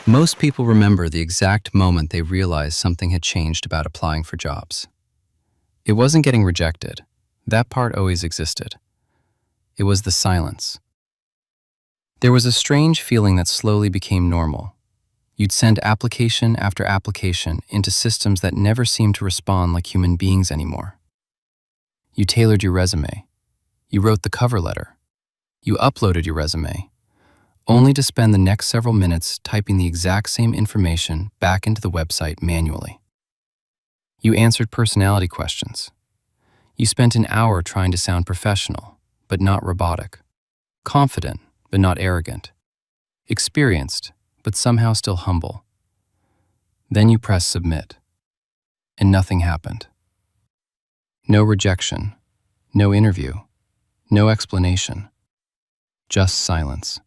Most people remember the exact moment they realized something had changed about applying for jobs. It wasn't getting rejected. That part always existed. It was the silence. There was a strange feeling that slowly became normal. You'd send application after application into systems that never seemed to respond like human beings anymore. You tailored your resume. You wrote the cover letter. You uploaded your resume, only to spend the next several minutes typing the exact same information back into the website manually. You answered personality questions. You spent an hour trying to sound professional, but not robotic. Confident, but not arrogant. Experienced, but somehow still humble. Then you press submit, and nothing happened. No rejection, no interview, no explanation, just silence.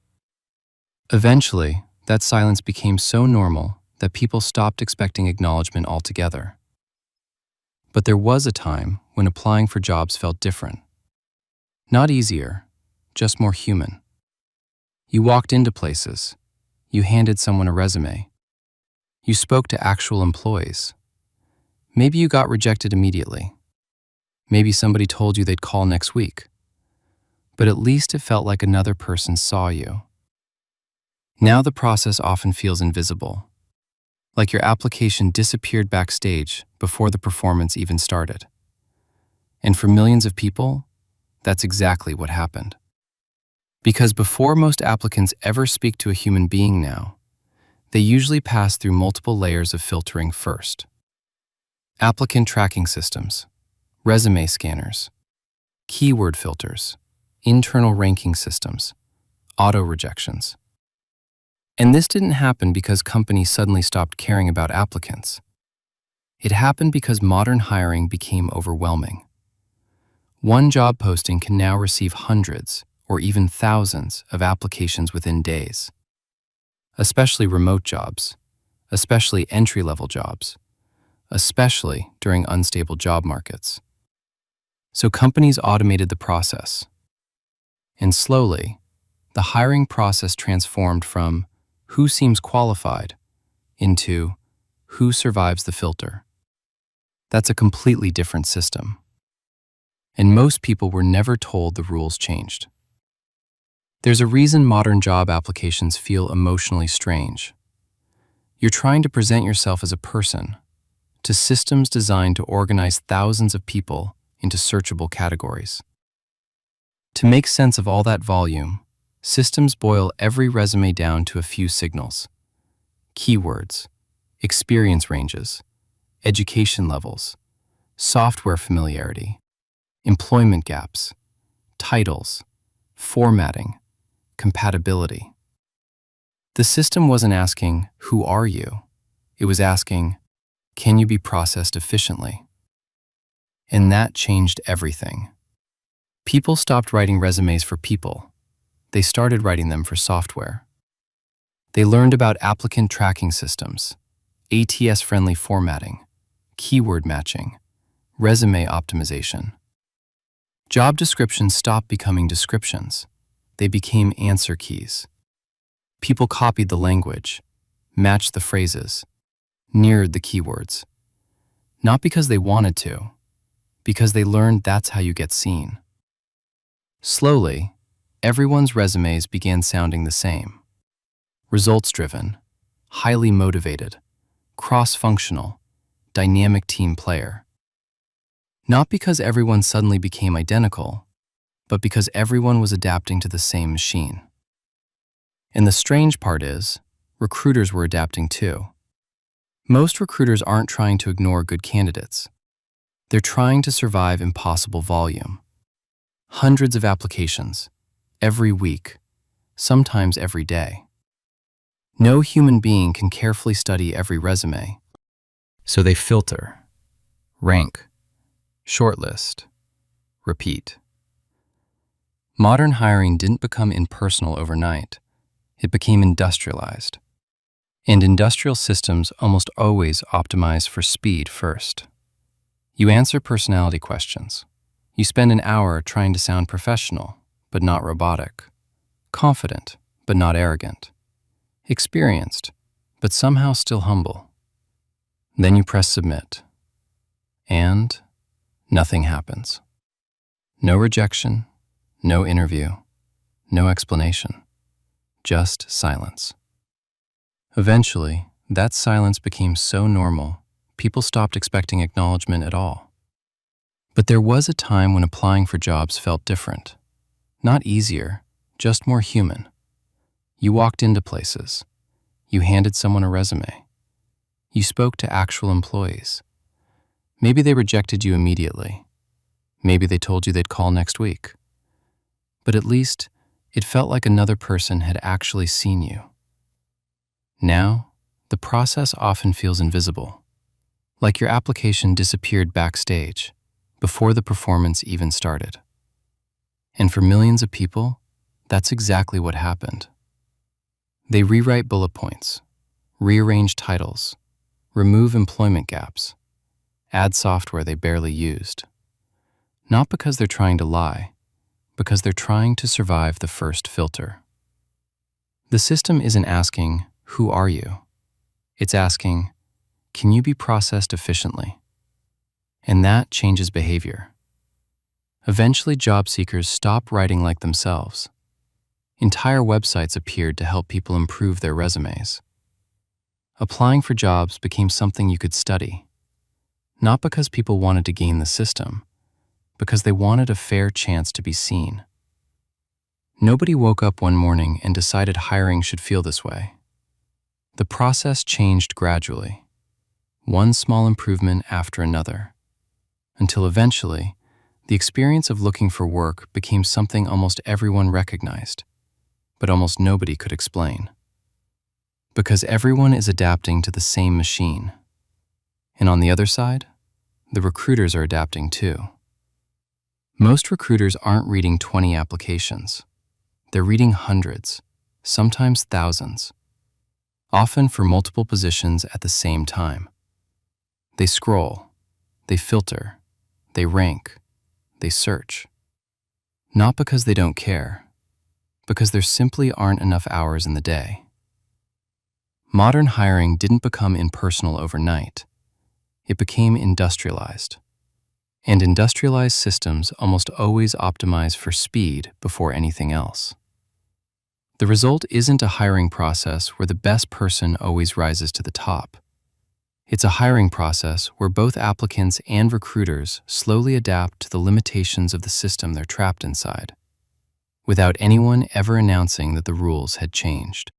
Eventually, that silence became so normal that people stopped expecting acknowledgement altogether. But there was a time when applying for jobs felt different. Not easier, just more human. You walked into places. You handed someone a resume. You spoke to actual employees. Maybe you got rejected immediately. Maybe somebody told you they'd call next week. But at least it felt like another person saw you. Now the process often feels invisible, like your application disappeared backstage before the performance even started. And for millions of people, that's exactly what happened. Because before most applicants ever speak to a human being now, they usually pass through multiple layers of filtering first. Applicant tracking systems, resume scanners, keyword filters, internal ranking systems, auto rejections. And this didn't happen because companies suddenly stopped caring about applicants. It happened because modern hiring became overwhelming. One job posting can now receive hundreds or even thousands of applications within days. Especially remote jobs, especially entry-level jobs, especially during unstable job markets. So companies automated the process. And slowly, the hiring process transformed from who seems qualified into who survives the filter. That's a completely different system. And most people were never told the rules changed. There's a reason modern job applications feel emotionally strange. You're trying to present yourself as a person to systems designed to organize thousands of people into searchable categories. To make sense of all that volume, systems boil every resume down to a few signals: keywords, experience ranges, education levels, software familiarity, employment gaps, titles, formatting, compatibility. The system wasn't asking, "Who are you?" It was asking, "Can you be processed efficiently?" And that changed everything. People stopped writing resumes for people. They started writing them for software. They learned about applicant tracking systems, ATS-friendly formatting, keyword matching, resume optimization. Job descriptions stopped becoming descriptions. They became answer keys. People copied the language, matched the phrases, mirrored the keywords. Not because they wanted to, because they learned that's how you get seen. Slowly, everyone's resumes began sounding the same. Results-driven, highly motivated, cross-functional, dynamic team player. Not because everyone suddenly became identical, but because everyone was adapting to the same machine. And the strange part is, recruiters were adapting too. Most recruiters aren't trying to ignore good candidates. They're trying to survive impossible volume. Hundreds of applications, every week, sometimes every day. No human being can carefully study every resume. So they filter, rank, shortlist, repeat. Modern hiring didn't become impersonal overnight. It became industrialized. And industrial systems almost always optimize for speed first. You answer personality questions. You spend an hour trying to sound professional, but not robotic. Confident, but not arrogant. Experienced, but somehow still humble. Then you press submit, and nothing happens. No rejection, no interview, no explanation, just silence. Eventually, that silence became so normal, people stopped expecting acknowledgement at all. But there was a time when applying for jobs felt different. Not easier, just more human. You walked into places. You handed someone a resume. You spoke to actual employees. Maybe they rejected you immediately. Maybe they told you they'd call next week. But at least, it felt like another person had actually seen you. Now, the process often feels invisible, like your application disappeared backstage, before the performance even started. And for millions of people, that's exactly what happened. They rewrite bullet points, rearrange titles, remove employment gaps, add software they barely used. Not because they're trying to lie, because they're trying to survive the first filter. The system isn't asking, "Who are you?" It's asking, "Can you be processed efficiently?" And that changes behavior. Eventually, job seekers stop writing like themselves. Entire websites appeared to help people improve their resumes. Applying for jobs became something you could study, not because people wanted to game the system, because they wanted a fair chance to be seen. Nobody woke up one morning and decided hiring should feel this way. The process changed gradually, one small improvement after another, until eventually, the experience of looking for work became something almost everyone recognized, but almost nobody could explain. Because everyone is adapting to the same machine. And on the other side, the recruiters are adapting too. Most recruiters aren't reading 20 applications. They're reading hundreds, sometimes thousands, often for multiple positions at the same time. They scroll, they filter, they rank, they search. Not because they don't care, because there simply aren't enough hours in the day. Modern hiring didn't become impersonal overnight. It became industrialized. And industrialized systems almost always optimize for speed before anything else. The result isn't a hiring process where the best person always rises to the top. It's a hiring process where both applicants and recruiters slowly adapt to the limitations of the system they're trapped inside, without anyone ever announcing that the rules had changed.